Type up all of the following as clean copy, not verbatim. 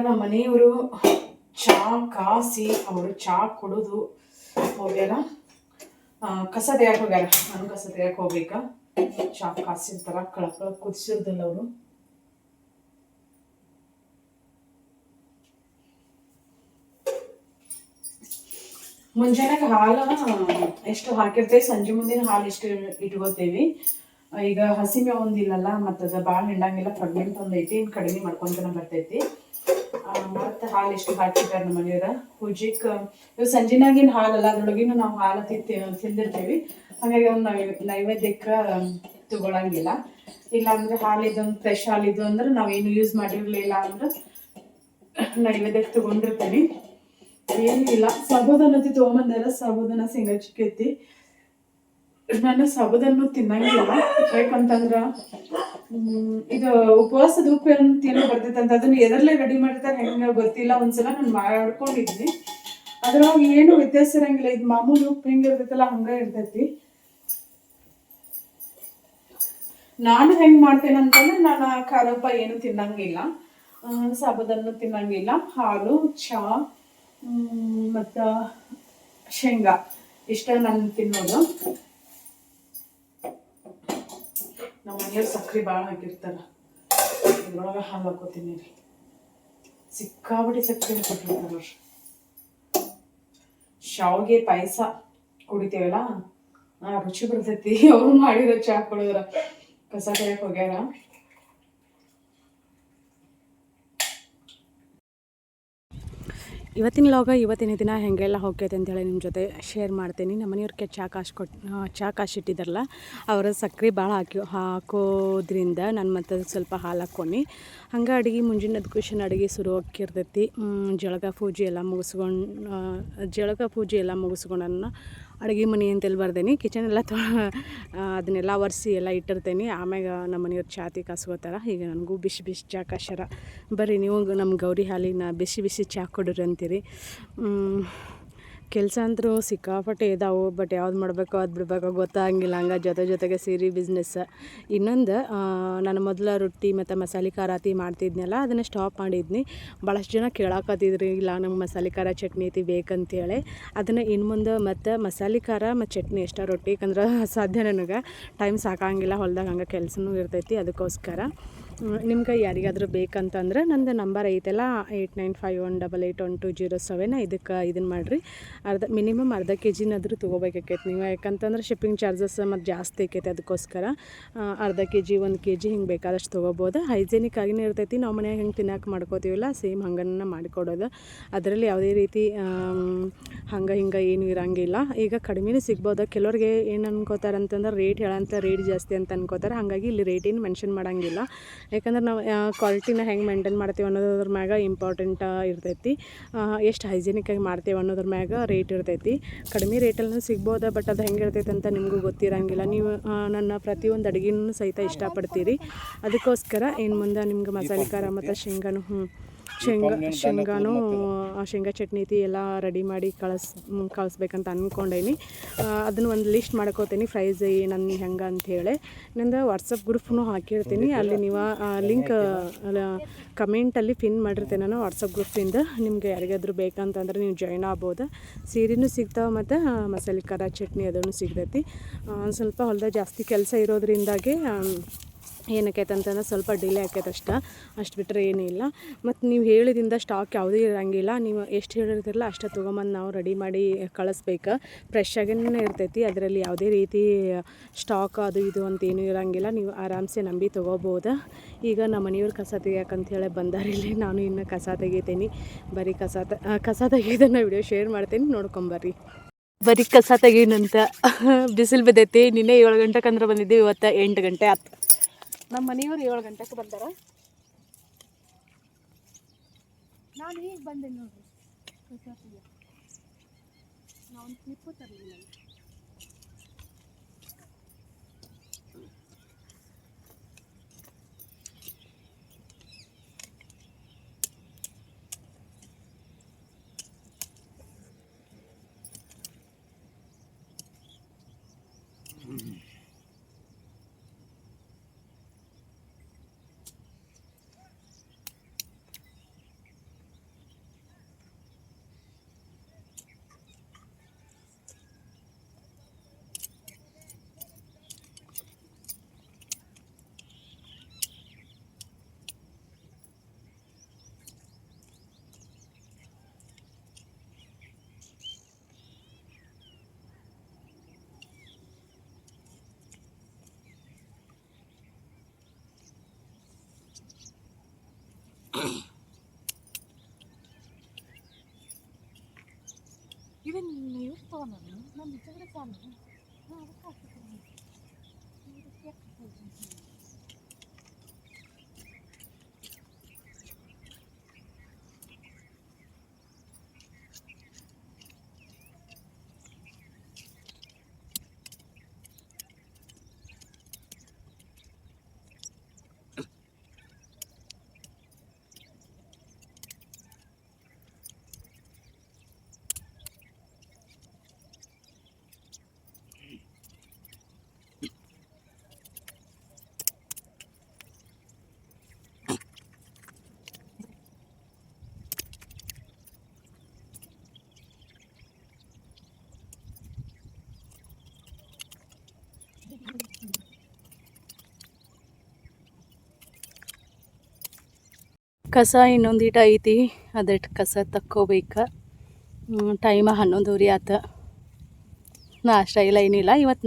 ನಮ್ಮ ಮನೆಯವರು ಚಾ ಕಾಸಿ ಅವರು ಚಾ ಕುಡಿದು ಹೋಗ್ಯಾರ. ಕಸ ತೆಗಿಯಕ್ಕೆ ಹೋಗ್ಯಾರ. ನಾನು ಕಸ ತೆಗಿಯಕ್ಕೆ ಹೋಗ್ಬೇಕ. ಚಾ ಕಾಸಿರ್ತಾರ ಕಳಕಳ ಕುದಿಸಿರ್ದಿಲ್ಲ ಅವರು. ಮುಂಜಾನೆಗೆ ಹಾಲು ಎಷ್ಟು ಹಾಕಿರ್ತೇವೆ, ಸಂಜೆ ಮುಂದಿನ ಹಾಲು ಎಷ್ಟು ಇಟ್ಕೋತೇವಿ. ಈಗ ಹಸಿಮೆ ಒಂದಿಲ್ಲಲ್ಲ, ಮತ್ತು ಅದು ಭಾಳ ಹಿಂಡಂಗಿಲ್ಲ. ಪ್ರೆಗ್ನೆಂಟ್ ಒಂದೈತಿ, ಕಡಿಮೆ ಮಾಡ್ಕೊಂತನ ಬರ್ತೈತಿ. ಮತ್ತು ಹಾಲು ಎಷ್ಟು ಹಾಕಿರ್ತಾರೆ ನಮ್ಮ ಮನೆಯವ್ರ. ಪೂಜೆಗೆ ಇವು ಸಂಜೆನಾಗಿನ ಹಾಲಲ್ಲ, ಅದ್ರೊಳಗಿನ ನಾವು ಹಾಲು ತಿಂದಿರ್ತೇವಿ. ಹಾಗಾಗಿ ಒಂದು ನೈವೇದ್ಯಕ್ಕೆ ತಗೊಳಂಗಿಲ್ಲ. ಇಲ್ಲಾಂದ್ರೆ ಹಾಲಿದೊಂದು ಫ್ರೆಶ್ ಹಾಲಿದ್ದು ಅಂದ್ರೆ ನಾವೇನು ಯೂಸ್ ಮಾಡಿರಲಿಲ್ಲ ಅಂದ್ರೆ ನೈವೇದ್ಯಕ್ಕೆ ತಗೊಂಡಿರ್ತೇವೆ. ಏನಿಲ್ಲ, ಸಾಬೂದಾನತಿ ತೊಗೊಂಬಂದಾರ. ಸಾಬೂದಾನ ಶೇಂಗಾ ಚಿಕ್ಕೈತಿ. ನಾನು ಸಾಬೂದನ್ನು ತಿನ್ನಂಗಿಲ್ಲ. ಯಾಕಂತಂದ್ರೆ ಇದು ಉಪವಾಸದ ಉಪ್ಪು ಅಂತ ಏನೋ ಬರ್ತೈತೆ ಅಂತ, ಅದನ್ನ ಎದರ್ಲೆ ರೆಡಿ ಮಾಡಿರ್ತಾರೆ ಹೆಂಗೆ ಗೊತ್ತಿಲ್ಲ. ಒಂದ್ಸಲ ನಾನು ಮಾಡ್ಕೊಂಡಿದ್ವಿ, ಅದ್ರೊಳಗೆ ಏನು ವ್ಯತ್ಯಾಸ ಇರಂಗಿಲ್ಲ. ಇದು ಮಾಮೂಲಿ ಉಪ್ಪು ಹೆಂಗೆ ಇರ್ತೈತಲ್ಲ ಹಂಗೆ ಇರ್ತೈತಿ. ನಾನು ಹೆಂಗೆ ಮಾಡ್ತೇನೆ ನಾನು ಖಾರ ಉಪ್ಪ ಏನು ತಿನ್ನಂಗಿಲ್ಲ, ಸಾಬೂದನ್ನು ತಿನ್ನಂಗಿಲ್ಲ. ಹಾಲು, ಚಾ ಮತ್ತು ಶೇಂಗಾ ಇಷ್ಟ ನಾನು ತಿನ್ನೋದು. ನಮ್ಮ ಮನೆಯವ್ರು ಸಕ್ಕರೆ ಭಾಳ ಹಾಕಿರ್ತಾರ. ಇದ್ರೊಳಗೆ ಹಾಲು ಹಾಕೋತೀನಿ ರೀ. ಸಿಕ್ಕಾಬಿಡಿ ಸಕ್ಕರೆ ಹಾಕಿರ್ತಾರ ಅವ್ರು. ಶಾವಿಗೆ ಪಾಯಸ ಕುಡಿತೇವಲ್ಲ, ರುಚಿ ಬರ್ತೈತಿ. ಅವ್ರು ಮಾಡಿರೋ ಚಾ ಕುಡಿದ್ರ. ಕಸ ತೆಗಿಯಕ್ಕೆ ಹೋಗ್ಯಾರ. ಇವತ್ತಿನ ದಿನ ಹೆಂಗೆಲ್ಲ ಹೋಗ್ಯೈತೆ ಅಂತೇಳಿ ನಿಮ್ಮ ಜೊತೆ ಶೇರ್ ಮಾಡ್ತೀನಿ. ನಮ್ಮ ಮನೆಯವ್ರಿಗೆ ಚಾ ಕಾಶಿಟ್ಟಿದ್ದಾರಲ್ಲ, ಅವರು ಸಕ್ಕರೆ ಭಾಳ ಹಾಕೋದ್ರಿಂದ ನಾನು ಮತ್ತೆ ಸ್ವಲ್ಪ ಹಾಲು ಹಾಕ್ಕೊಂಡು ಹಂಗೆ ಅಡುಗೆ ಮುಂಜಿನ ಅಡುಗೆ ಶುರು ಹಾಕಿರ್ತೈತಿ. ಜಳಕ ಪೂಜೆ ಎಲ್ಲ ಮುಗಿಸ್ಕೊಂಡು ಅಡುಗೆ ಮನೆ ಅಂತೆಲ್ಲ ಬರ್ದೇನಿ. ಕಿಚನ್ ಎಲ್ಲ ಅದನ್ನೆಲ್ಲ ಒರೆಸಿ ಎಲ್ಲ ಇಟ್ಟಿರ್ತೇನೆ. ಆಮ್ಯಾಗ ನಮ್ಮ ಮನೆಯವ್ರು ಚಾತಿ ಕಾಸ್ಕೋತಾರ. ಈಗ ನನಗೂ ಬಿಸಿ ಬಿಸಿ ಚಾ ಕಾಶ್ಯಾರ. ಬರ್ರಿ ನೀವು ನಮ್ಮ ಗೌರಿ ಹಾಲಿನ ಬಿಸಿ ಬಿಸಿ ಚಾ ಕೊಡ್ರಿ ಅಂತೀರಿ. ಕೆಲಸ ಅಂತೂ ಸಿಕ್ಕಾಪಟ್ಟೆ ಇದಾವೆ, ಬಟ್ ಯಾವ್ದು ಮಾಡಬೇಕು ಅದು ಬಿಡಬೇಕು ಗೊತ್ತಾಗಂಗಿಲ್ಲ. ಹಂಗೆ ಜೊತೆಗೆ ಸೀರೆ ಬಿಸ್ನೆಸ್. ಇನ್ನೊಂದು, ನಾನು ಮೊದಲ ರೊಟ್ಟಿ ಮತ್ತು ಮಸಾಲೆ ಖಾರಾತಿ ಮಾಡ್ತಿದ್ನಲ್ಲ, ಅದನ್ನು ಸ್ಟಾಪ್ ಮಾಡಿದ್ನಿ. ಭಾಳಷ್ಟು ಜನ ಕೇಳಾಕತ್ತಿದ್ರಿ, ಇಲ್ಲ ನಂಗೆ ಮಸಾಲೆ ಖಾರ ಚಟ್ನಿ ಐತಿ ಬೇಕಂತೇಳಿ. ಅದನ್ನು ಇನ್ನು ಮುಂದೆ ಮತ್ತು ಮಸಾಲೆ ಖಾರ ಮತ್ತು ಚಟ್ನಿ ಎಷ್ಟ ರೊಟ್ಟಿ, ಯಾಕಂದ್ರೆ ಸಾಧ್ಯ ನನಗೆ ಟೈಮ್ ಸಾಕಾಗಿಲ್ಲ. ಹೊಲ್ದಾಗ ಹಂಗೆ ಕೆಲಸನೂ ಇರ್ತೈತಿ. ಅದಕ್ಕೋಸ್ಕರ ನಿಮ್ಗೆ ಯಾರಿಗಾದರೂ ಬೇಕಂತಂದ್ರೆ ನಂದು ನಂಬರ್ ಐತಲ್ಲ, 8951881207, ಇದನ್ನು ಮಾಡಿರಿ. ಮಿನಿಮಮ್ ಅರ್ಧ ಕೆಜಿನಾದರೂ ತೊಗೋಬೇಕಾಕೈತಿ ನೀವು. ಯಾಕಂತಂದ್ರೆ ಶಿಪ್ಪಿಂಗ್ ಚಾರ್ಜಸ್ ಮತ್ತು ಜಾಸ್ತಿ ಆಕೈತೆ. ಅದಕ್ಕೋಸ್ಕರ ಅರ್ಧ ಕೆಜಿ 1 ಕೆಜಿ ಹಿಂಗೆ ಬೇಕಾದಷ್ಟು ತೊಗೋಬೋದು. ಹೈಜೆನಿಕ್ ಆಗಿನೇ ಇರ್ತೈತಿ. ನಾವು ಮನ್ಯಾಗ ಹೆಂಗೆ ತಿನ್ನಕ್ಕೆ ಮಾಡ್ಕೋತೀವಲ್ಲ, ಸೇಮ್ ಹಂಗನ್ನ ಮಾಡಿಕೊಡೋದು. ಅದರಲ್ಲಿ ಯಾವುದೇ ರೀತಿ ಹಂಗೆ ಹಿಂಗೆ ಏನೂ ಇರೋಂಗಿಲ್ಲ. ಈಗ ಕಡಿಮೆನೂ ಸಿಗ್ಬೋದು. ಕೆಲವ್ರಿಗೆ ಏನು ಅನ್ಕೋತಾರೆ ಅಂತಂದ್ರೆ ರೇಟ್ ರೇಟ್ ಜಾಸ್ತಿ ಅಂತ ಅನ್ಕೋತಾರೆ. ಹಾಗಾಗಿ ಇಲ್ಲಿ ರೇಟೇನು ಮೆನ್ಷನ್ ಮಾಡೋಂಗಿಲ್ಲ. ಯಾಕಂದ್ರೆ ನಾವು ಕ್ವಾಲಿಟಿನ ಹೆಂಗೆ ಮೇಂಟೈನ್ ಮಾಡ್ತೀವಿ ಅನ್ನೋದ್ರ ಮ್ಯಾಗ ಇಂಪಾರ್ಟೆಂಟ್ ಇರ್ತೈತಿ. ಎಷ್ಟು ಹೈಜೆನಿಕ್ಕಾಗಿ ಮಾಡ್ತೀವಿ ಅನ್ನೋದ್ರ ಮ್ಯಾಗ ರೇಟ್ ಇರ್ತೈತಿ. ಕಡಿಮೆ ರೇಟಲ್ಲೂ ಸಿಗ್ಬೋದು, ಬಟ್ ಅದು ಹೆಂಗೆ ಇರ್ತೈತೆ ಅಂತ ನಿಮಗೂ ಗೊತ್ತಿರೋಂಗಿಲ್ಲ. ನೀವು ನನ್ನ ಪ್ರತಿಯೊಂದು ಅಡುಗೆನೂ ಸಹಿತ ಇಷ್ಟಪಡ್ತೀರಿ. ಅದಕ್ಕೋಸ್ಕರ ಇನ್ನು ಮುಂದೆ ನಿಮ್ಗೆ ಮಸಾಲೆ ಖಾರ ಮತ್ತು ಶೇಂಗಾ ಚಟ್ನಿ ಎಲ್ಲ ರೆಡಿ ಮಾಡಿ ಕಳಿಸ್ಬೇಕಂತ ಅಂದ್ಕೊಂಡೇನಿ. ಅದನ್ನು ಒಂದು ಲಿಸ್ಟ್ ಮಾಡ್ಕೋತೀನಿ, ಪ್ರೈಸ್ ಏನನ್ನು ಹೆಂಗೆ ಅಂಥೇಳಿ. ನಂದು ವಾಟ್ಸಪ್ ಗ್ರೂಪ್ನೂ ಹಾಕಿರ್ತೀನಿ. ಅಲ್ಲಿ ನೀವು ಲಿಂಕ್ ಕಮೆಂಟಲ್ಲಿ ಪಿನ್ ಮಾಡಿರ್ತೇನೆ ನಾನು ವಾಟ್ಸಪ್ ಗ್ರೂಪಿಂದ. ನಿಮ್ಗೆ ಯಾರಿಗಾದ್ರೂ ಬೇಕಂತಂದ್ರೆ ನೀವು ಜಾಯ್ನ್ ಆಗ್ಬೋದು. ಸೀರೆನೂ ಸಿಗ್ತಾವೆ ಮತ್ತು ಮಸಾಲೆ ಖಾರ ಚಟ್ನಿ ಅದನ್ನು ಸಿಗ್ತೈತಿ. ಸ್ವಲ್ಪ ಹೊಲದಾಗ ಜಾಸ್ತಿ ಕೆಲಸ ಇರೋದ್ರಿಂದಾಗಿ ಏನಕ್ಕೈತೆ ಅಂತಂದ್ರೆ ಸ್ವಲ್ಪ ಡಿಲೇ ಆಕೈತೆ ಅಷ್ಟು ಬಿಟ್ಟರೆ ಏನೂ ಇಲ್ಲ. ಮತ್ತು ನೀವು ಹೇಳಿದಿಂದ ಸ್ಟಾಕ್ ಯಾವುದೂ ಇರೋಂಗಿಲ್ಲ. ನೀವು ಎಷ್ಟು ಹೇಳಿರ್ತಿರಲ್ಲ ಅಷ್ಟು ತೊಗೊಂಬಂದು ನಾವು ರೆಡಿ ಮಾಡಿ ಕಳಿಸ್ಬೇಕು. ಫ್ರೆಶ್ ಆಗೇನೇ ಇರ್ತೈತಿ. ಅದರಲ್ಲಿ ಯಾವುದೇ ರೀತಿ ಸ್ಟಾಕ್ ಅದು ಇದು ಅಂತೇನೂ ಇರೋಂಗಿಲ್ಲ. ನೀವು ಆರಾಮ್ಸೆ ನಂಬಿ ತೊಗೋಬೋದು. ಈಗ ನಮ್ಮ ಮನೆಯವ್ರು ಕಸ ತೆಗಿಯೋಕಂತೇಳಿ ಬಂದಾರಿಲ್ಲಿ. ನಾನು ಇನ್ನು ಕಸ ತೆಗಿತೀನಿ. ಬರೀ ಕಸ ತೆಗಿಯೋದನ್ನು ವಿಡಿಯೋ ಶೇರ್ ಮಾಡ್ತೀನಿ, ನೋಡ್ಕೊಂಬರ್ರಿ. ಬರೀ ಕಸ ತೆಗೀನಂತ ಬಿಸಿಲು ಬಿದ್ದೈತಿ. ನಿನ್ನೆ 7 ಗಂಟೆಗೆ ಅಂದ್ರೆ ಬಂದಿದ್ದೀವಿ, ಇವತ್ತು 8 ಗಂಟೆ ಆಯ್ತು. ನಮ್ಮ ಮನೆಯವ್ರು 7 ಗಂಟೆಗೆ ಬಂದಾರ. ನಾನು ಈಗ ಬಂದೆ ನೋಡ್ರಿ. ನಾವು ಕ್ಲಿಪ್ಪು ತರಲಿಲ್ಲ. ಕಸ ಇನ್ನೊಂದೀಟ ಐತಿ, ಅದಟ್ಟು ಕಸ ತಕ್ಕೋಬೇಕು. ಟೈಮ 11:30 ಆತ. ನಾಷ್ಟ ಇಲ್ಲ ಏನಿಲ್ಲ. ಇವತ್ತು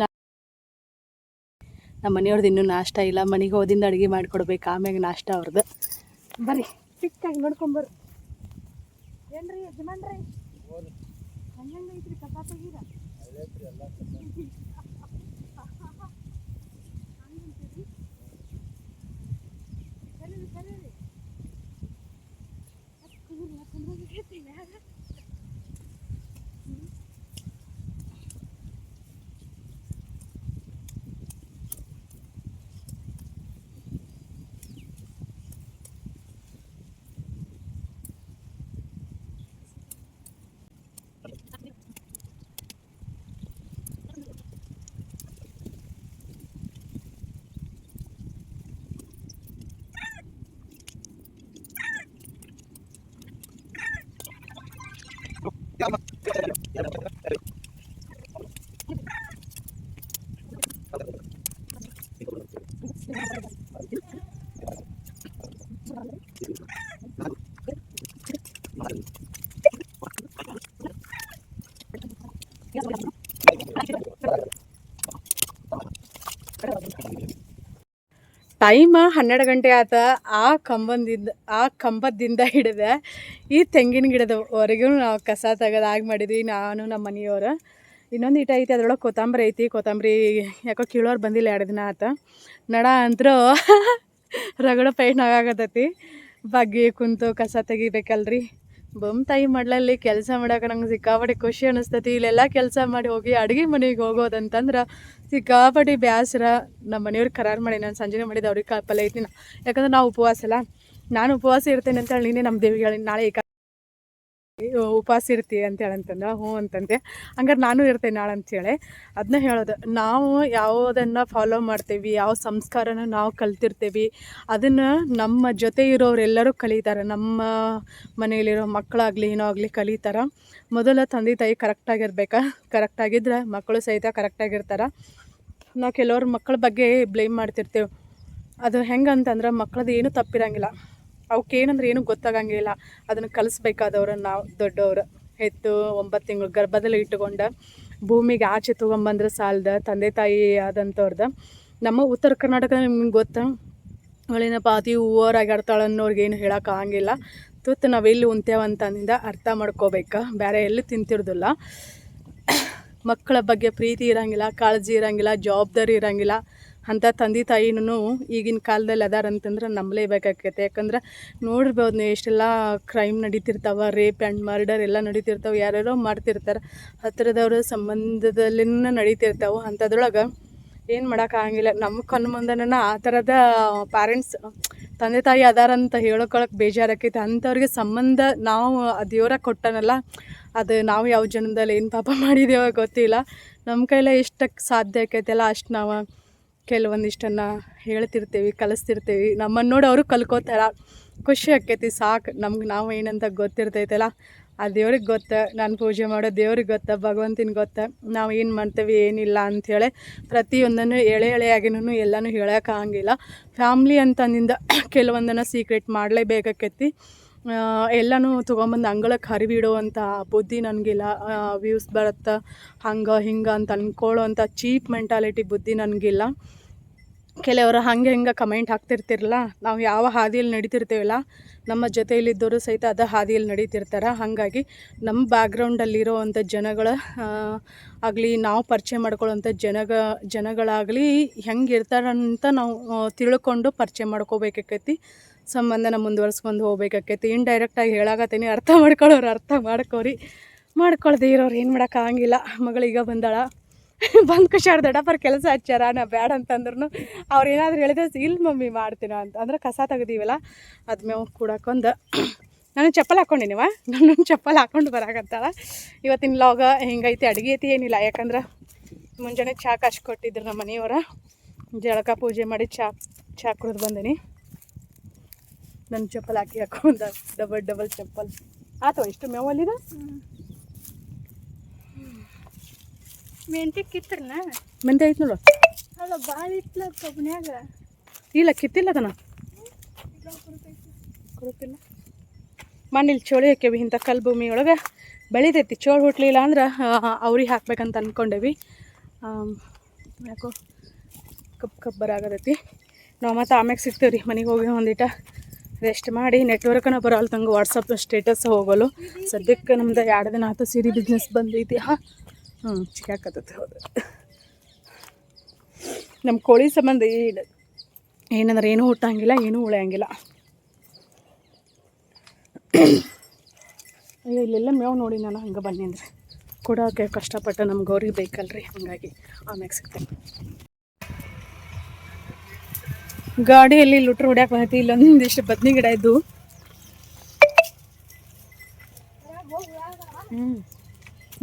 ನಮ್ಮ ಮನೆಯವ್ರದ್ದು ಇನ್ನೂ ನಾಷ್ಟ ಇಲ್ಲ. ಮನೆಗೆ ಹೋದಿಂದ ಅಡುಗೆ ಮಾಡಿಕೊಡ್ಬೇಕು, ಆಮ್ಯಾಗ ನಾಷ್ಟ ಅವ್ರದ್ದು. ಬರ್ರಿ ಸಿಕ್ಕಾಗಿ ನೋಡ್ಕೊಂಬರ್ರಿ. ಏನ್ರಿ ಯಜಮಾನ್ರಿ ಹಂಗೈತ್ರಿ ಕಸ ತೆಗೀರ? ಟೈಮ 12 ಗಂಟೆ ಆತ. ಆ ಕಂಬದಿಂದ ಹಿಡಿದ ಈ ತೆಂಗಿನ ಗಿಡದವರೆಗೂ ನಾವು ಕಸ ತೆಗೆದಾಗಿ ಮಾಡಿದ್ವಿ, ನಾನು ನಮ್ಮ ಮನೆಯವರು. ಇನ್ನೊಂದು ಇಟ ಐತಿ, ಅದ್ರೊಳಗೆ ಕೊತ್ತಂಬರಿ ಐತಿ. ಕೊತ್ತಂಬರಿ ಯಾಕೋ ಕೀಳೋರು ಬಂದಿಲ್ಲ, 2 ದಿನ ಆತ. ನಡ ಅಂತರೂ ರಗಡ ಪೈನ್ ಆಗಾಕತ್ತೈತಿ. ಬಗ್ಗೆ ಕುಂತು ಕಸ ತೆಗಿಬೇಕಲ್ರಿ. ತಾಯಿ ಮಾಡ್ಲಲ್ಲಿ ಕೆಲಸ ಮಾಡೋಕೆ ನಂಗೆ ಸಿಕ್ಕಾಪಟ್ಟೆ ಖುಷಿ ಅನ್ನಿಸ್ತೈತಿ. ಇಲ್ಲೆಲ್ಲ ಕೆಲಸ ಮಾಡಿ ಹೋಗಿ ಅಡುಗೆ ಮನೆಗೆ ಹೋಗೋದಂತಂದ್ರೆ ಸಿಕ್ಕಾಪಟ್ಟೆ ಬೇಸರ. ನಮ್ಮ ಮನೆಯವ್ರಿಗೆ ಕರಾರು ಮಾಡಿ ನಾನು ಸಂಜೆ ಮಾಡಿದ್ದು ಅವ್ರಿಗೆ ಕಾಪಲ್ಲ ಐತಿ. ಯಾಕಂದ್ರೆ ನಾವು ಉಪವಾಸ ಅಲ್ಲ, ನಾನು ಉಪವಾಸ ಇರ್ತೇನೆ ಅಂತೇಳಿ ನೀನೇ ನಮ್ಮ ದೇವಿಗೆ ಹೇಳಿ ನಾಳೆ ಉಪವಾಸ ಇರ್ತೀವಿ ಅಂತೇಳಿ ಅಂತಂದ. ಹ್ಞೂ ಅಂತಂದೆ. ಹಂಗಾರೆ ನಾನು ಇರ್ತೇನೆ ನಾಳೆ ಅಂಥೇಳಿ ಅದನ್ನ ಹೇಳೋದು. ನಾವು ಯಾವುದನ್ನು ಫಾಲೋ ಮಾಡ್ತೇವೆ, ಯಾವ ಸಂಸ್ಕಾರನ ನಾವು ಕಲ್ತಿರ್ತೀವಿ, ಅದನ್ನು ನಮ್ಮ ಜೊತೆ ಇರೋರೆಲ್ಲರೂ ಕಲಿತಾರೆ. ನಮ್ಮ ಮನೆಯಲ್ಲಿರೋ ಮಕ್ಕಳಾಗಲಿ ಏನೋ ಆಗಲಿ ಕಲಿತಾರೆ. ಮೊದಲು ತಂದೆ ತಾಯಿ ಕರೆಕ್ಟಾಗಿರ್ಬೇಕು. ಕರೆಕ್ಟಾಗಿದ್ದರೆ ಮಕ್ಕಳು ಸಹಿತ ಕರೆಕ್ಟಾಗಿರ್ತಾರೆ. ನಾವು ಕೆಲವ್ರ ಮಕ್ಕಳ ಬಗ್ಗೆ ಬ್ಲೇಮ್ ಮಾಡ್ತಿರ್ತೇವೆ. ಅದು ಹೆಂಗಂತಂದ್ರೆ ಮಕ್ಕಳದ್ದು ಏನೂ ತಪ್ಪಿರಂಗಿಲ್ಲ. ಅವಕ್ಕೇನಂದ್ರೆ ಏನೂ ಗೊತ್ತಾಗಂಗಿಲ್ಲ. ಅದನ್ನು ಕಲಿಸ್ಬೇಕಾದವ್ರು ನಾವು ದೊಡ್ಡವರು. ಹೆತ್ತು 9 ತಿಂಗಳು ಗರ್ಭದಲ್ಲಿ ಇಟ್ಟುಕೊಂಡು ಭೂಮಿಗೆ ಆಚೆ ತೊಗೊಂಬಂದ್ರೆ ಸಾಲದ ತಂದೆ ತಾಯಿ ಆದಂಥವ್ರದ್ದು. ನಮ್ಮ ಉತ್ತರ ಕರ್ನಾಟಕ ನಿಮ್ಗೆ ಗೊತ್ತಾ, ಅವಳಿನಪ್ಪ ಅತಿ ಓವರಾಗಾಡ್ತಾಳೆ ಅನ್ನೋರ್ಗೆ ಏನು ಹೇಳೋಕ್ಕಾಗಂಗಿಲ್ಲ. ತುತ್ತು ನಾವೆಲ್ಲಿ ಉಂತೇವಂತಂದಿಂದ ಅರ್ಥ ಮಾಡ್ಕೋಬೇಕು. ಬೇರೆ ಎಲ್ಲಿ ತಿಂತಿರೋದಿಲ್ಲ. ಮಕ್ಕಳ ಬಗ್ಗೆ ಪ್ರೀತಿ ಇರೋಂಗಿಲ್ಲ, ಕಾಳಜಿ ಇರೋಂಗಿಲ್ಲ, ಜವಾಬ್ದಾರಿ ಇರೋಂಗಿಲ್ಲ. ಅಂಥ ತಂದೆ ತಾಯಿನೂ ಈಗಿನ ಕಾಲದಲ್ಲಿ ಅದಾರಂತಂದ್ರೆ ನಂಬಲೇಬೇಕಾಗೈತೆ. ಯಾಕಂದ್ರೆ ನೋಡಿರ್ಬೋದು ನೀವು, ಎಷ್ಟೆಲ್ಲ ಕ್ರೈಮ್ ನಡೀತಿರ್ತಾವೆ, ರೇಪ್ ಆ್ಯಂಡ್ ಮರ್ಡರ್ ಎಲ್ಲ ನಡೀತಿರ್ತಾವೆ. ಯಾರ್ಯಾರೋ ಮಾಡ್ತಿರ್ತಾರೆ, ಹತ್ತಿರದವ್ರ ಸಂಬಂಧದಲ್ಲಿನ ನಡೀತಿರ್ತಾವೆ. ಅಂಥದ್ರೊಳಗೆ ಏನು ಮಾಡೋಕ್ಕಾಗಂಗಿಲ್ಲ. ನಮ್ಮ ಕಣ್ಣು ಮುಂದೆನ ಆ ಥರದ ಪ್ಯಾರೆಂಟ್ಸ್ ತಂದೆ ತಾಯಿ ಅದಾರಂತ ಹೇಳ್ಕೊಳಕ್ಕೆ ಬೇಜಾರಾಕೈತೆ. ಅಂಥವ್ರಿಗೆ ಸಂಬಂಧ ನಾವು ದೇವ್ರ ಕೊಟ್ಟನಲ್ಲ, ಅದು ನಾವು ಯಾವ ಜನ್ಮದಲ್ಲಿ ಏನು ಪಾಪ ಮಾಡಿದೇವೋ ಗೊತ್ತಿಲ್ಲ. ನಮ್ಮ ಕೈಲೇ ಎಷ್ಟಕ್ಕೆ ಸಾಧ್ಯ ಆಕೈತೆಲ್ಲ ಅಷ್ಟು ನಾವು ಕೆಲವೊಂದಿಷ್ಟನ್ನು ಹೇಳ್ತಿರ್ತೀವಿ, ಕಲಿಸ್ತಿರ್ತೀವಿ. ನಮ್ಮನ್ನು ನೋಡಿ ಅವರು ಕಲ್ಕೋತಾರೆ. ಖುಷಿ ಆಕೈತಿ. ಸಾಕು ನಮ್ಗೆ ನಾವು ಏನಂತ ಗೊತ್ತಿರ್ತೈತಲ್ಲ, ಆ ದೇವ್ರಿಗೆ ಗೊತ್ತ. ನಾನು ಪೂಜೆ ಮಾಡೋ ದೇವ್ರಿಗೆ ಗೊತ್ತ, ಭಗವಂತನ ಗೊತ್ತ. ನಾವು ಏನು ಮಾಡ್ತೇವೆ ಏನಿಲ್ಲ ಅಂಥೇಳಿ ಪ್ರತಿಯೊಂದನ್ನು ಎಳೆಯಾಗಿನೂ ಎಲ್ಲನೂ ಹೇಳೋಕ್ಕಾಗಂಗಿಲ್ಲ. Family ಅಂತಂದಿಂದ ಕೆಲವೊಂದನ್ನು secret ಮಾಡಲೇಬೇಕಾಕೈತಿ. ಎಲ್ಲನೂ ತೊಗೊಂಬಂದು ಅಂಗಳಕ್ಕೆ ಹರಿಬಿಡುವಂಥ ಬುದ್ಧಿ ನನಗಿಲ್ಲ. ವ್ಯೂಸ್ ಬರುತ್ತೆ ಹಂಗೆ ಹಿಂಗೆ ಅಂತ ಅಂದ್ಕೊಳ್ಳೋ ಅಂಥ ಚೀಪ್ ಮೆಂಟಾಲಿಟಿ ಬುದ್ಧಿ ನನಗಿಲ್ಲ. ಕೆಲವರು ಹಾಗೆ ಹಿಂಗೆ ಕಮೆಂಟ್ ಹಾಕ್ತಿರ್ತಿರಲ್ಲ, ನಾವು ಯಾವ ಹಾದಿಯಲ್ಲಿ ನಡೀತಿರ್ತೀವಲ್ಲ ನಮ್ಮ ಜೊತೆಯಲ್ಲಿದ್ದವರು ಸಹಿತ ಅದ ಹಾದಿಯಲ್ಲಿ ನಡೀತಿರ್ತಾರೆ. ಹಾಗಾಗಿ ನಮ್ಮ ಬ್ಯಾಕ್ಗ್ರೌಂಡಲ್ಲಿರೋ ಅಂಥ ಜನಗಳ ಆಗಲಿ, ನಾವು ಪರಿಚಯ ಮಾಡ್ಕೊಳ್ಳೋಂಥ ಜನಗಳಾಗಲಿ ಹೆಂಗೆ ಇರ್ತಾರಂತ ನಾವು ತಿಳ್ಕೊಂಡು ಪರಿಚಯ ಮಾಡ್ಕೋಬೇಕಾಕೈತಿ. ಸಂಬಂಧನ ಮುಂದುವರ್ಸ್ಕೊಂಡು ಹೋಗ್ಬೇಕಾಕೈತಿ. ಇಂಡೈರೆಕ್ಟಾಗಿ ಹೇಳಾಕತ್ತೀನಿ, ಅರ್ಥ ಮಾಡ್ಕೊಳ್ಳೋರು ಅರ್ಥ ಮಾಡ್ಕೊಳ್ದೆ ಇರೋರು ಏನು ಮಾಡೋಕ್ಕಾಗಂಗಿಲ್ಲ. ಮಗಳೀಗ ಬಂದಾಳ, ಬಂದು ಖುಷಿಯಾರ ದೊಡ್ಡಪ್ಪರ ಕೆಲಸ ಹಚ್ಚಾರ, ನಾ ಬೇಡ ಅಂತಂದ್ರೂ ಅವ್ರು ಏನಾದರೂ ಹೇಳಿದ್ರೆ ಇಲ್ಲಿ ಮಮ್ಮಿ ಮಾಡ್ತೀನ ಅಂತ ಅಂದ್ರೆ ಕಸ ತೆಗ್ದೀವಲ್ಲ ಅದು ಮೇವು ಕೂಡಕ್ಕೊಂದು ನಾನು ಚಪ್ಪಲ್ ಹಾಕ್ಕೊಂಡಿನಿವ, ನನ್ನ ಚಪ್ಪಲ್ ಹಾಕ್ಕೊಂಡು ಬರಾಕತ್ತಾಳ. ಇವತ್ತಿನ ಲಾಗ ಹಿಂಗೈತಿ, ಅಡುಗೆ ಐತಿ ಏನಿಲ್ಲ. ಯಾಕಂದ್ರೆ ಮುಂಜಾನೆ ಚಹಾ ಕಾಶ್ ಕೊಟ್ಟಿದ್ರು ನಮ್ಮ ಮನೆಯವರ, ಜಳಕ ಪೂಜೆ ಮಾಡಿ ಚಹಾ ಕುಡಿದು ಬಂದೀನಿ. ನನ್ನ ಚಪ್ಪಲ್ ಹಾಕೊಂಡು ಡಬಲ್ ಚಪ್ಪಲ್ ಆತವ. ಇಷ್ಟು ಮೇವಲ್ಲಿದ ಮೆಂತೆ ಕಿತ್ರನ ಮೆಂತೆ ಐತೆ ನೋಡು. ಅಲ್ಲ ಭಾಳ ಇತ್ತಲ ಕಬ್ಬನ್ಯಾಗ. ಇಲ್ಲ ಕಿತ್ತಿಲ್ಲ ಅದನ್ನ ಕೊಡುತ್ತಿಲ್ಲ. ಮನೇಲಿ ಚೋಳಿ ಹಾಕ್ಯವಿ. ಇಂಥ ಕಲ್ಲು ಭೂಮಿ ಒಳಗೆ ಬೆಳಿತೈತಿ. ಚೋಳು ಹುಟ್ಲಿಲ್ಲ ಅಂದ್ರೆ ಅವ್ರಿಗೆ ಹಾಕ್ಬೇಕಂತ ಅಂದ್ಕೊಂಡೇವಿ. ಯಾಕೋ ಕಬ್ಬು ಬರಾಗತೈತಿ. ನಾವು ಮತ್ತು ಆಮ್ಯಾಗ ಸಿಗ್ತೇವೆ ರೀ. ಮನೆಗೆ ಹೋಗಿ ಒಂದಿಟ ರೆಸ್ಟ್ ಮಾಡಿ. ನೆಟ್ವರ್ಕನ ಬರೋಲ್ಲ ತಂಗೆ, ವಾಟ್ಸಪ್ ಸ್ಟೇಟಸ್ ಹೋಗೋಲ್ಲ. ಸದ್ಯಕ್ಕೆ ನಮ್ದು 2 ದಿನ ಆಯ್ತು ಸೀರೆ ಬಿಸ್ನೆಸ್ ಬಂದೈತಿ. ಚಿಕ್ಕಾಕತ್ತೈತಿ. ಹೌದು, ನಮ್ಮ ಕೋಳಿ ಸಂಬಂಧ ಏನಂದ್ರೆ ಏನೂ ಹುಟ್ಟಂಗಿಲ್ಲ, ಏನೂ ಉಳಿಯಂಗಿಲ್ಲ. ಇಲ್ಲೆಲ್ಲ ಮೇವು ನೋಡಿ ನಾನು ಹಂಗೆ ಬನ್ನಿ ಅಂದರೆ ಕೊಡೋಕೆ ಕಷ್ಟಪಟ್ಟು ನಮ್ಗೆ ಅವ್ರಿಗೆ ಬೇಕಲ್ರಿ. ಹಾಗಾಗಿ ಆಮ್ಯಾಗ ಸಿಗ್ತೇನೆ. ಗಾಡಿಯಲ್ಲಿ ಲುಟ್ರು ಹೊಡ್ಯಾಕೆ ಬಂದೈತಿ. ಇಲ್ಲೊಂದಿಷ್ಟು ಬದ್ನಿ ಗಿಡ ಇದ್ದು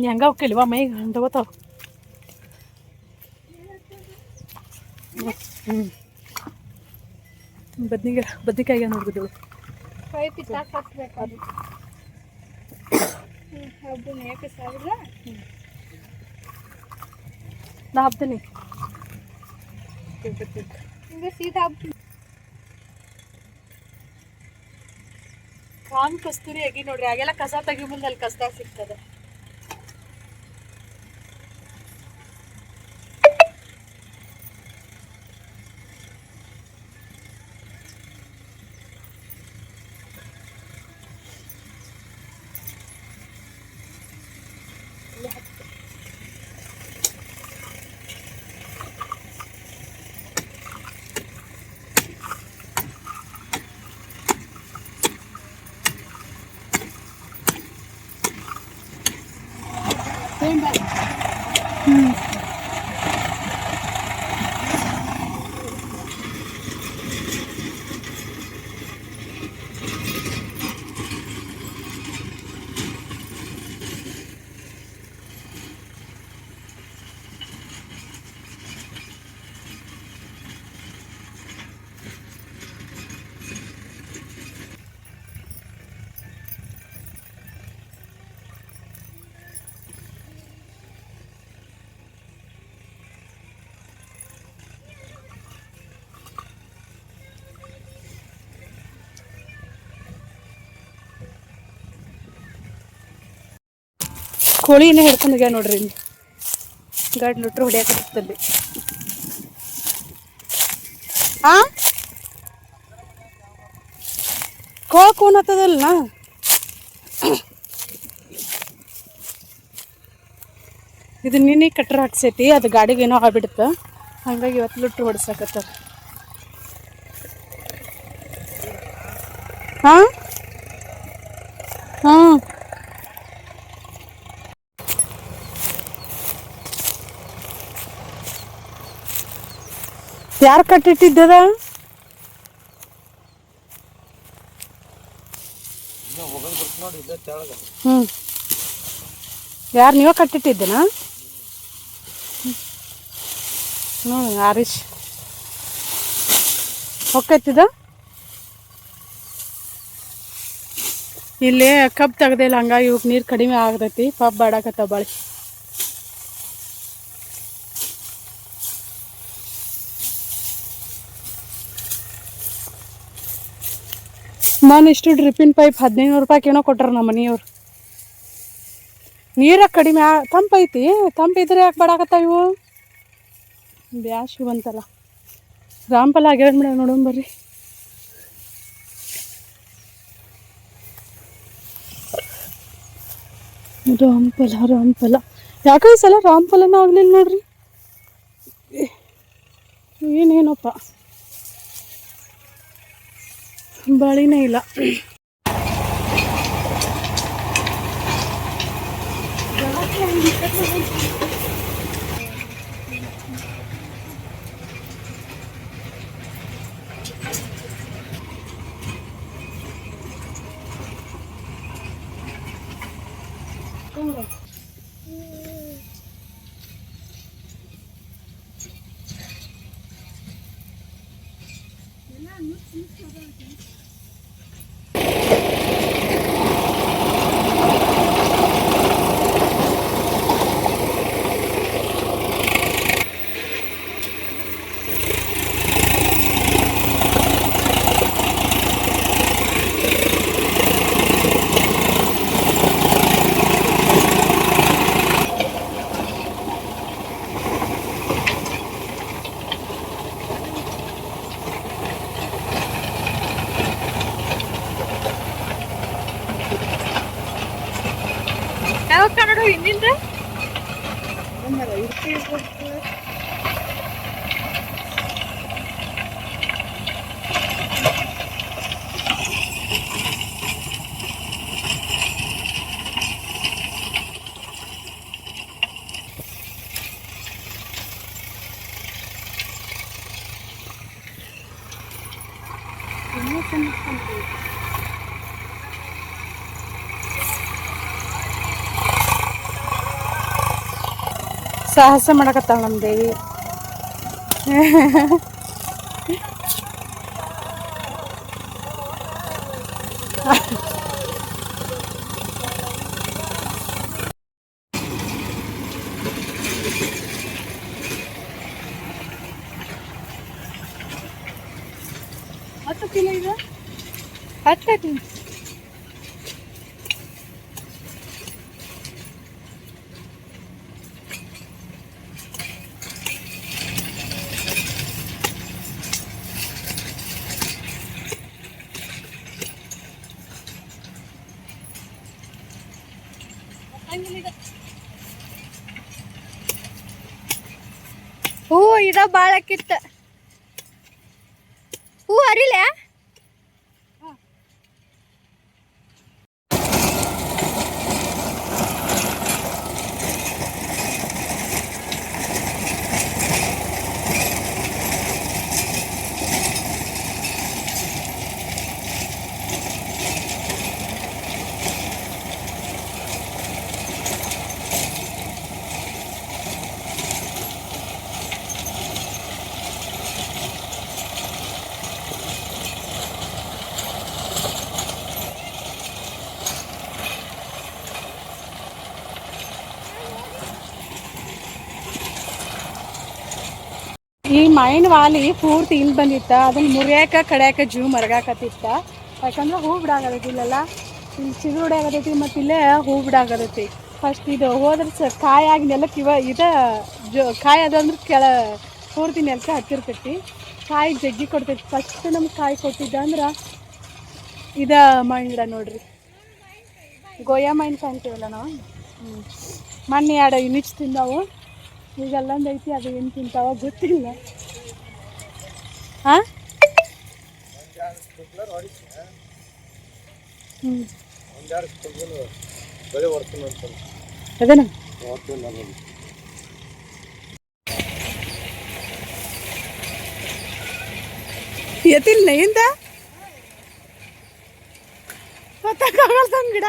ನೀ ಹಂಗೆ ಹೋಗ್ಲಿಲ್ವಾ ಮೈಗೆ ತಗೋತಾವ. ಬದ್ನಿಕಾಯಿಗೆ ನೋಡ್ಬಿಟ್ಟು ನಾ ಹಬ್ತೀನಿ ಕಾನ್ ಕಸ್ತೂರಿ ಆಗಿ ನೋಡ್ರಿ. ಆಗೆಲ್ಲ ಕಸ ತೆಗಿ ಮುಂದೆ ಅಲ್ಲಿ ಕಸದಾಗ ಸಿಗ್ತದೆ. ಕೋಳಿನೇ ಹಿಡ್ಕೊಂಡೋಗ್ಯ ನೋಡ್ರಿ. ಗಾಡಿ ಲುಟ್ರು ಹೊಡ್ಯಾಕತ್ತಲ್ಲಿ. ಕೋನ್ ಹತ್ತದಲ್ಲ. ಇದು ನಿನ್ನೆ ಕಟ್ರ ಹಾಕ್ಸೈತಿ, ಅದು ಗಾಡಿಗೆ ಏನೋ ಆಗ್ಬಿಡುತ್ತೆ. ಹಾಗಾಗಿ ಇವತ್ತು ಲುಟ್ರು ಹೊಡ್ಸಾಕತ್ತಾರ. ಹಾಂ ಹಾಂ ಯಾರು ಕಟ್ಟಿಟ್ಟಿದ್ದದ? ಯಾರು ನೀವ ಕಟ್ಟಿಟ್ಟಿದ್ದೇನ? ಹರೀಶ್ ಹೊಕ್ಕೈತಿದ. ಇಲ್ಲಿ ಕಬ್ಬು ತೆಗ್ದಿಲ್ಲ, ಹಂಗಾಗಿ ಇವಕ್ಕೆ ನೀರು ಕಡಿಮೆ ಆಗತೈತಿ. ಪಾಪ ಬಾಡಾಕತ್ತಾವ ಬಾಳಿ. ನಾನು ಇಷ್ಟು ಡ್ರಿಪ್ಪಿನ ಪೈಪ್ 1500 ರೂಪಾಯಿಗೆ ಏನೋ ಕೊಟ್ಟಾರ ನಮ್ಮ ಮನೆಯವ್ರು. ನೀರ ಕಡಿಮೆ ತಂಪೈತಿ. ತಂಪಿದ್ರೆ ಯಾಕೆ ಬಾಡಾಕತ್ತಾವ ಇವು? ಬ್ಯಾಶು ಬಂತಲ್ಲ ರಾಮ್ಫಲ ಆಗ್ಯಾವ ಮೇಡಮ್ ನೋಡೋಣ ಬರ್ರಿ. ರಾಮ್ಫಲ ಯಾಕೆ ಈ ಸಲ ರಾಮ್ಫಲನೂ ಆಗಲಿಲ್ಲ ನೋಡ್ರಿ. ಏನೇನಪ್ಪ ಬಾಳಿನೇ ಇಲ್ಲ. ಯಾವ ಕನ್ನಡ ಹಿಂದಿಂದ ಸಾಹಸ ಮಾಡಕತ್ತಾಳ ನಮ್ಮ ದೇವಿ. ಹತ್ತು ಕಿಲೋ ಇದೆ. ಹತ್ತು ಹೂ ಇದ ಬಾಳಕ್ಕಿತ್ತ. ಹೂ ಹರಿಲ ಈ ಮೈನ್ ವಾಲಿ ಪೂರ್ತಿ ಇಲ್ಲಿ ಬಂದಿತ್ತ, ಅದನ್ನ ಮುರಿಯಾಕ ಕಡ್ಯಾಕ ಜೀವ ಮರಗಾಕತ್ತಿತ್ತ. ಯಾಕಂದ್ರೆ ಹೂ ಬಿಡಾಗತೈತಿ ಇಲ್ಲೆಲ್ಲ, ಇಲ್ಲಿ ಚಿಗುರು ಹೊಡ್ಯಾಗತೈತಿ ಮತ್ತು ಇಲ್ಲೇ ಹೂ ಬಿಡಾಗತೈತಿ. ಫಸ್ಟ್ ಇದು ಹೋದ್ರೆ ಕಾಯಾಗಿ ನೆಲಕ್ಕೆ ಕಾಯಿ ಅದಂದ್ರೆ ಪೂರ್ತಿ ನೆಲಕ್ಕೆ ಹತ್ತಿರ್ತೈತಿ. ಕಾಯಿ ಜಗ್ಗಿ ಕೊಡ್ತೈತಿ. ಫಸ್ಟ್ ನಮ್ಗೆ ಕಾಯಿ ಕೊಟ್ಟಿದ್ದ ಅಂದ್ರೆ ಇದು ಮಾವಿನ ಗಿಡ ನೋಡ್ರಿ, ಗೋಯಾ ಮಾವಿನಕಾಯಿ ಅಂತೀವಲ್ಲ ನಾವು. ಮೊನ್ನೆ 2 ಇನಿಚ್ ತಿಂದಾವು. ಈಗೆಲ್ಲಂದು ಐತಿ, ಅದು ಏನು ತಿಂತಾವ ಗೊತ್ತಿಲ್ಲ. ಹಾಂ ಅದೇನ ಎತ್ತಿಲ್ಲ ಇಂದ ಗೊತ್ತಾಗಲ್ಲ ಗಿಡ.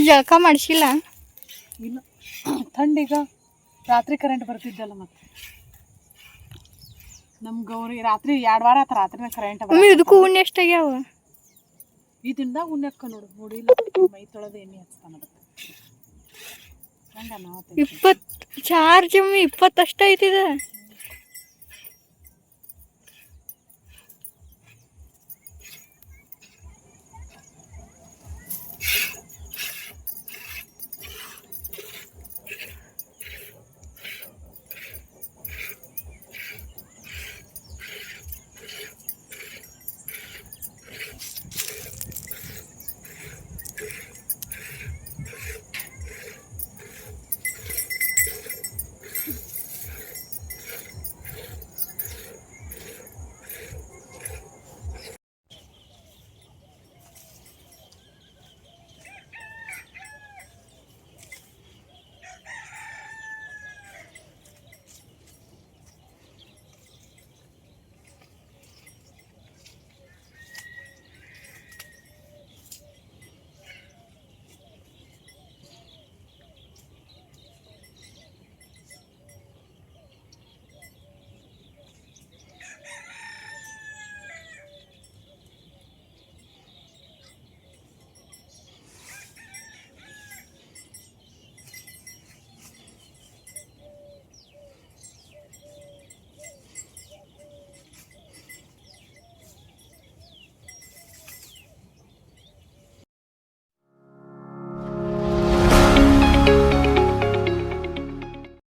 ಜಳಕ ಮಾಡಿಸಿಲ್ಲ ಇಲ್ಲ, ಥಂಡಿಗ ರಾತ್ರಿ ಕರೆಂಟ್ ಬರ್ತಿದ್ದಲ್ಲ. ಮತ್ತೆ ನಮ್ಮ ಗೌರಿ ರಾತ್ರಿ 2 ವಾರ ಆತ ರಾತ್ರಿನ ಕರೆಂಟ್ ಮಮ್ಮಿ ಇದಕ್ಕೂ ಉಣ್ಣೆ ಎಷ್ಟಾಗ್ಯಾವ? ಈ ದಿನದಾಗ ಉಣ್ಣಕ್ಕ ನೋಡಿಲ್ಲ ಮೈ ತೊಳೆದು ಎಣ್ಣೆ ಹಚ್ತಾನ ಅದಕ್ಕೆ ಹಂಗ ನಾವು 20 ಚಾರ್ಜ್ ಮಮ್ಮಿ 20 ಅಷ್ಟ ಐತಿದ.